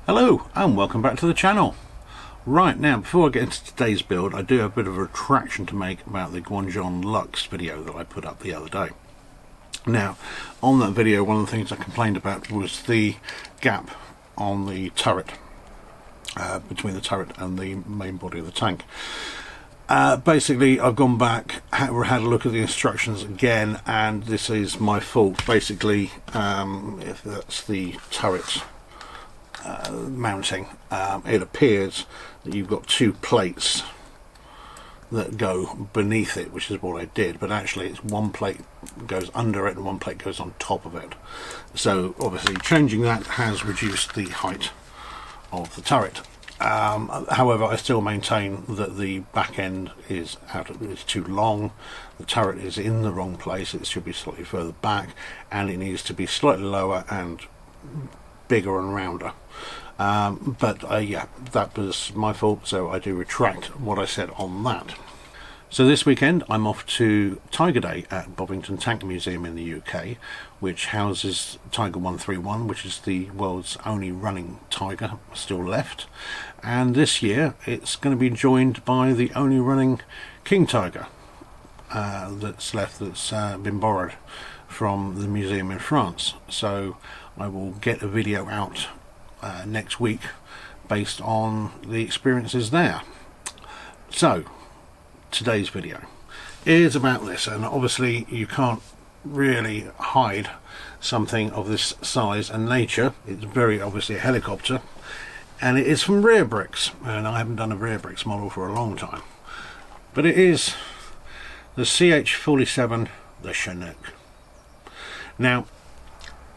Hello and welcome back to the channel. Right, now before I get into today's build, I do have a bit of a retraction to make about the Guangzhou Lux video that I put up the other day. Now on that video, one of the things I complained about was the gap on the turret, between the turret and the main body of the tank. Basically I've gone back, had a look at the instructions again, and this is my fault. Basically if that's the turret mounting, it appears that you've got two plates that go beneath it, which is what I did, but actually it's one plate goes under it and one plate goes on top of it. So obviously changing that has reduced the height of the turret. However, I still maintain that the back end is too long. The turret is in the wrong place. It should be slightly further back, and it needs to be slightly lower and bigger and rounder. Yeah, that was my fault, so I do retract what I said on that. So this weekend I'm off to Tiger Day at Bovington Tank Museum in the UK, which houses Tiger 131, which is the world's only running Tiger still left, and this year it's going to be joined by the only running King Tiger that's left, that's been borrowed from the museum in France. So I will get a video out next week based on the experiences there. So today's video is about this, and obviously you can't really hide something of this size and nature. It's very obviously a helicopter, and it is from Reobrix, and I haven't done a Reobrix model for a long time, but it is the CH47, the Chinook. Now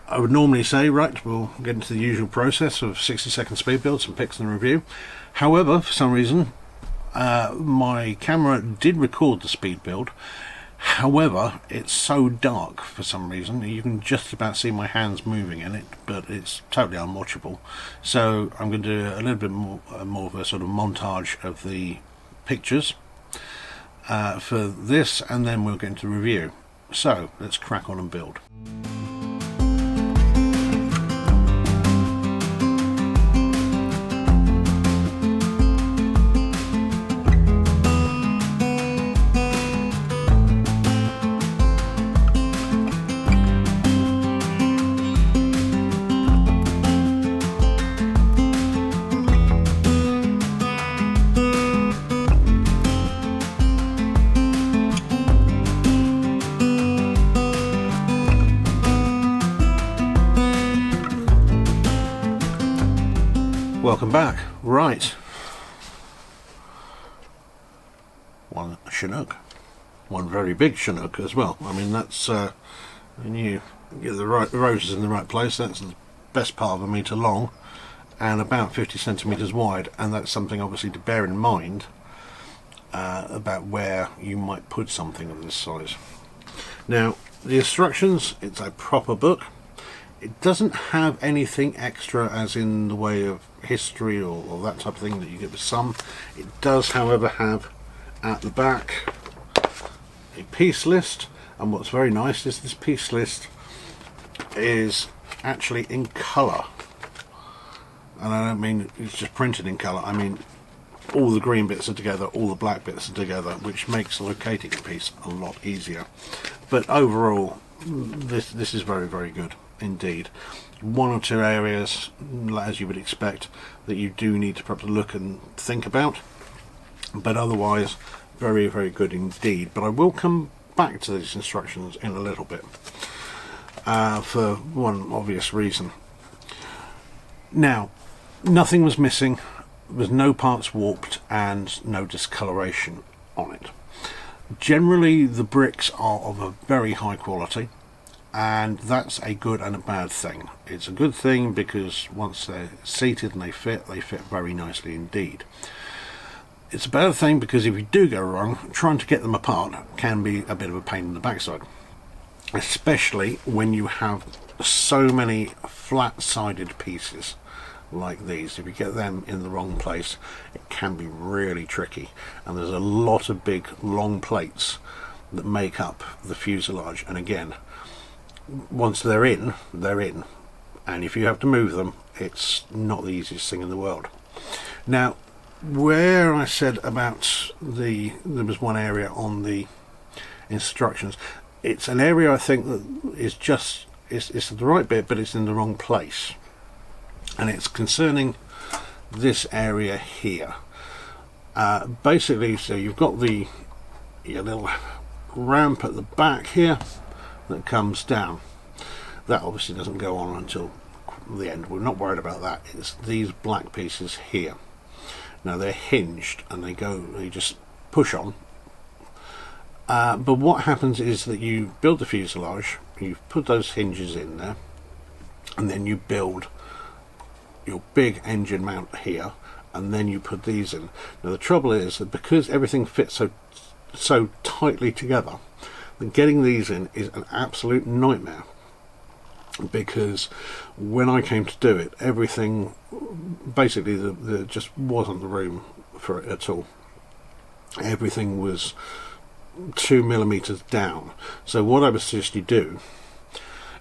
I would normally say, right, we'll get into the usual process of 60-second speed builds and pics and review. However, for some reason, my camera did record the speed build. However, it's so dark for some reason, you can just about see my hands moving in it, but it's totally unwatchable. So I'm going to do a little bit more of a sort of montage of the pictures for this, and then we'll get into review. So let's crack on and build. Welcome back. Right, one Chinook, one very big Chinook as well. I mean, that's when you get the rotors in the right place, that's the best part of a metre long and about 50 centimetres wide, and that's something obviously to bear in mind about where you might put something of this size. Now the instructions, it's a proper book. It doesn't have anything extra as in the way of history or that type of thing that you get with some. It does, however, have at the back a piece list, and what's very nice is this piece list is actually in colour. And I don't mean it's just printed in colour, I mean all the green bits are together, all the black bits are together, which makes locating a piece a lot easier. But overall, this is very, very good indeed. One or two areas, as you would expect, that you do need to perhaps look and think about, but otherwise very, very good indeed. But I will come back to these instructions in a little bit for one obvious reason. Now, nothing was missing, there was no parts warped and no discoloration on it. Generally the bricks are of a very high quality, and that's a good and a bad thing. It's a good thing because once they're seated and they fit very nicely indeed. It's a bad thing because if you do go wrong, trying to get them apart can be a bit of a pain in the backside, especially when you have so many flat-sided pieces like these. If you get them in the wrong place, it can be really tricky, and there's a lot of big long plates that make up the fuselage, and again, once they're in, and if you have to move them, it's not the easiest thing in the world. Now, where I said about there was one area on the instructions, it's an area I think that is just it's the right bit, but it's in the wrong place, and it's concerning this area here. Basically, so you've got your little ramp at the back here that comes down. That obviously doesn't go on until the end. We're not worried about that. It's these black pieces here. Now they're hinged and they just push on. But what happens is that you build the fuselage, you put those hinges in there, and then you build your big engine mount here, and then you put these in. Now the trouble is that because everything fits so tightly together, that getting these in is an absolute nightmare. Because when I came to do it, everything basically there just wasn't the room for it at all. Everything was 2 millimeters down. So what I would suggest you do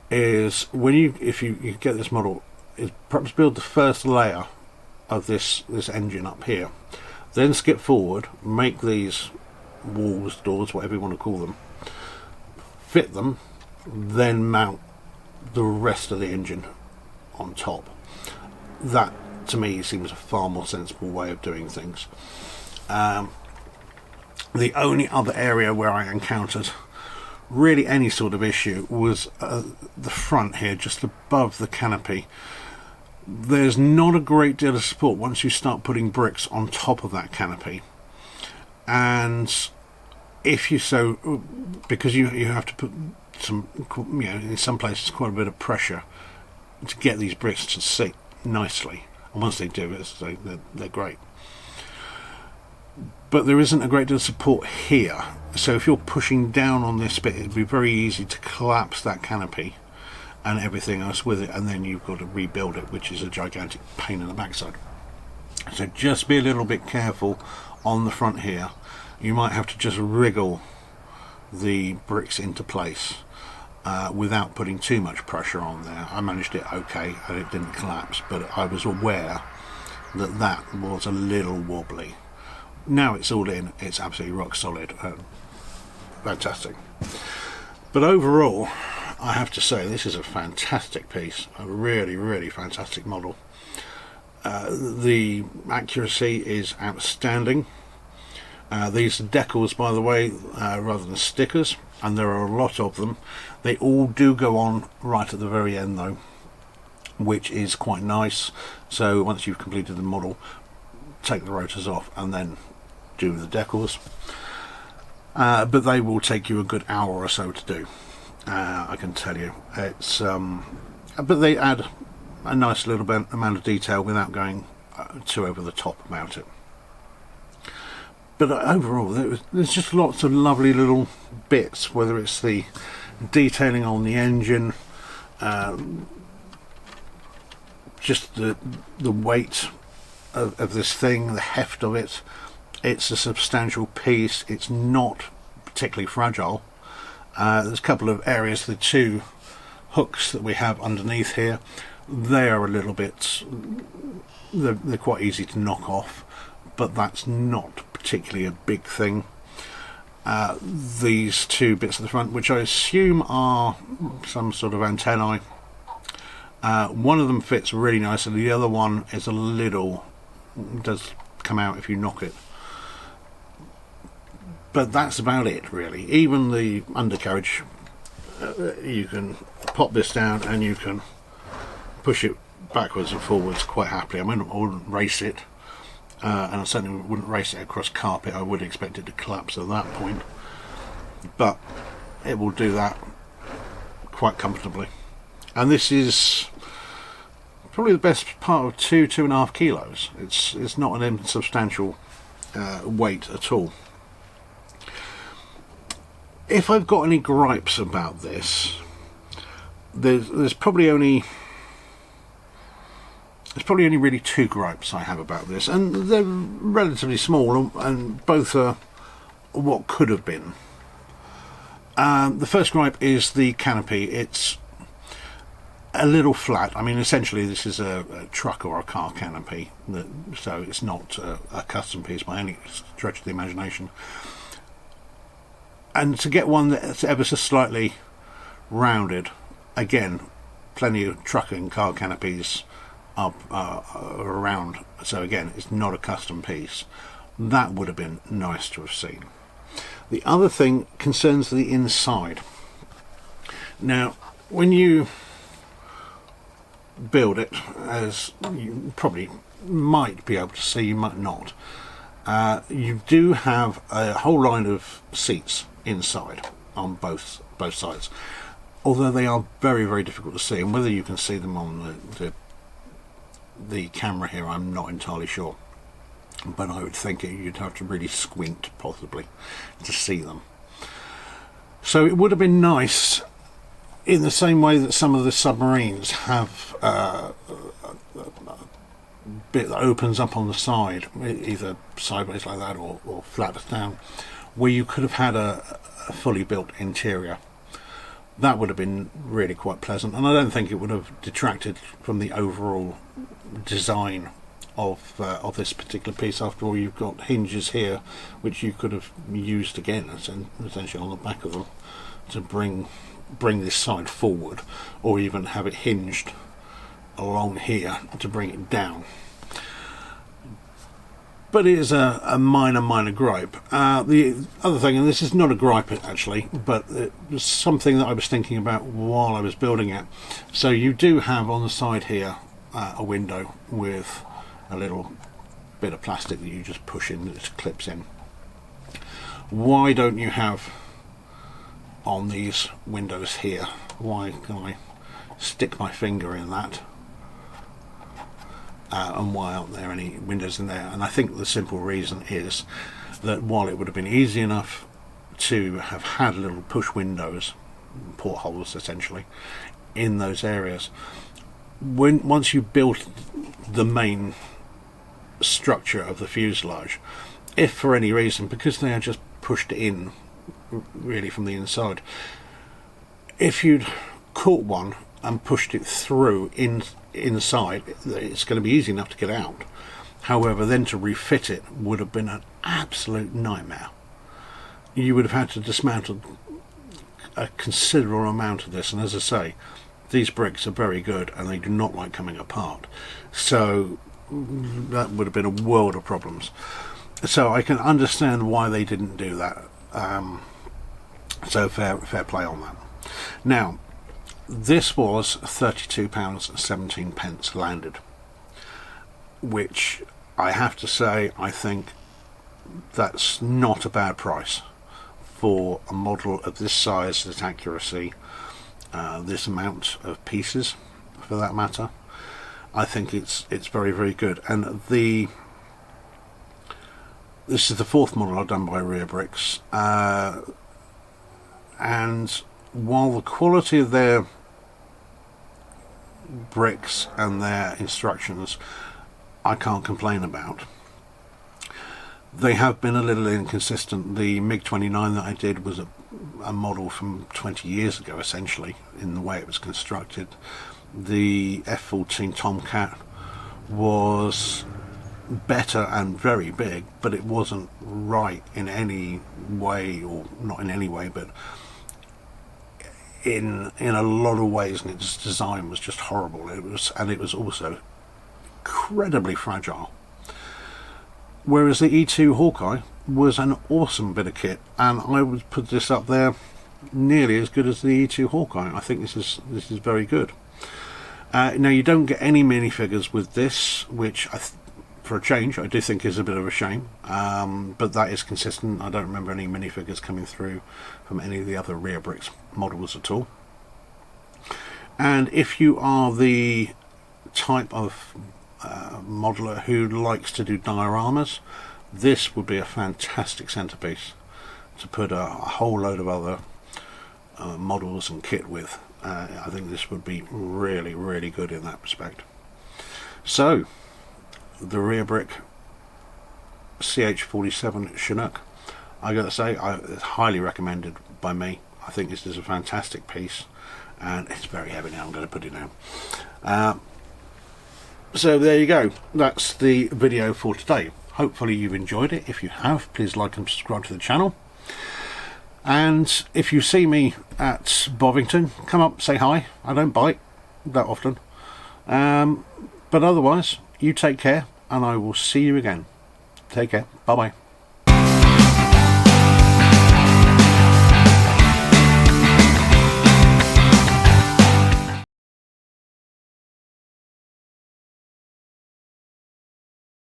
is, if you get this model, is perhaps build the first layer of this engine up here, then skip forward, make these walls, doors, whatever you want to call them, fit them, then mount the rest of the engine on top. That to me seems a far more sensible way of doing things. The only other area where I encountered really any sort of issue was the front here, just above the canopy. There's not a great deal of support once you start putting bricks on top of that canopy, and if you because you have to put some, in some places quite a bit of pressure to get these bricks to sit nicely, and once they do, they're great. But there isn't a great deal of support here, so if you're pushing down on this bit, it'd be very easy to collapse that canopy and everything else with it, and then you've got to rebuild it, which is a gigantic pain in the backside. So just be a little bit careful on the front here. You might have to just wriggle the bricks into place without putting too much pressure on there. I managed it okay and it didn't collapse, but I was aware that that was a little wobbly. Now it's all in, it's absolutely rock solid, fantastic. But overall, I have to say this is a fantastic piece, a really, really fantastic model. The accuracy is outstanding. These are decals, by the way, rather than stickers, and there are a lot of them. They all do go on right at the very end though, which is quite nice. So once you've completed the model, take the rotors off and then do the decals. But they will take you a good hour or so to do, I can tell you. It's but they add a nice little bit amount of detail without going too over the top about it. But overall, there's just lots of lovely little bits, whether it's the detailing on the engine, just the weight of this thing, the heft of it. It's a substantial piece. It's not particularly fragile. There's a couple of areas, the two hooks that we have underneath here, they are a little bit, they're quite easy to knock off, but that's not particularly a big thing. These two bits at the front, which I assume are some sort of antennae, one of them fits really nice and the other one is a little, does come out if you knock it. But that's about it really. Even the undercarriage, you can pop this down and you can push it backwards and forwards quite happily. I mean, I wouldn't race it, and I certainly wouldn't race it across carpet. I would expect it to collapse at that point, but it will do that quite comfortably. And this is probably the best part of 2.5 kilos. It's not an insubstantial weight at all. If I've got any gripes about this, there's probably only really two gripes I have about this, and they're relatively small, and both are what could have been. The first gripe is the canopy. a little flat. I mean, essentially this is a truck or a car canopy, so it's not a custom piece by any stretch of the imagination. And to get one that's ever so slightly rounded, again, plenty of truck and car canopies are around, so again, it's not a custom piece. That would have been nice to have seen. The other thing concerns the inside. Now, when you build it, as you probably might be able to see, you might not, you do have a whole line of seats inside on both sides, although they are very, very difficult to see, and whether you can see them on the camera here, I'm not entirely sure, but I would think you'd have to really squint possibly to see them. So it would have been nice, in the same way that some of the submarines have a bit that opens up on the side, either sideways like that or flat down, where you could have had a fully built interior. That would have been really quite pleasant, and I don't think it would have detracted from the overall design of this particular piece. After all, you've got hinges here which you could have used again essentially on the back of them to bring this side forward, or even have it hinged along here to bring it down. But it is a minor gripe. The other thing, and this is not a gripe actually, but it was something that I was thinking about while I was building it. So you do have on the side here a window with a little bit of plastic that you just push in, that clips in. Why don't you have on these windows here, why can I stick my finger in that, and why aren't there any windows in there? And I think the simple reason is that while it would have been easy enough to have had little push windows, portholes essentially, in those areas, once you built the main structure of the fuselage, if for any reason, because they are just pushed in really from the inside, if you'd caught one and pushed it through inside, it's going to be easy enough to get out. However, then to refit it would have been an absolute nightmare. You would have had to dismantle a considerable amount of this, and as I say, these bricks are very good and they do not like coming apart, so that would have been a world of problems. So I can understand why they didn't do that. So fair play on that. Now, this was £32.17 landed, which I have to say, I think that's not a bad price for a model of this size, this accuracy, this amount of pieces for that matter. I think it's very, very good. And this is the fourth model I've done by Reobrix, and while the quality of their bricks and their instructions I can't complain about, they have been a little inconsistent. The MiG-29 that I did was a model from 20 years ago essentially in the way it was constructed. The F-14 Tomcat was better and very big, but it wasn't right in any way, or not in any way, but in a lot of ways, and its design was just horrible. It was also incredibly fragile. Whereas the E2 Hawkeye was an awesome bit of kit, and I would put this up there nearly as good as the E2 Hawkeye. I think this is very good. Now, you don't get any minifigures with this, which for a change I do think is a bit of a shame, but that is consistent. I don't remember any minifigures coming through from any of the other Reobrix models at all. And if you are the type of modeler who likes to do dioramas, this would be a fantastic centerpiece to put a whole load of other models and kit with. I think this would be really, really good in that respect. So, the Reobrix CH47 Chinook, I gotta say, it's highly recommended by me. I think this is a fantastic piece, and it's very heavy now. I'm going to put it down. So there you go, that's the video for today. Hopefully you've enjoyed it. If you have, please like and subscribe to the channel. And if you see me at Bovington, come up, say hi. I don't bite that often. But otherwise, you take care, and I will see you again. Take care. Bye-bye.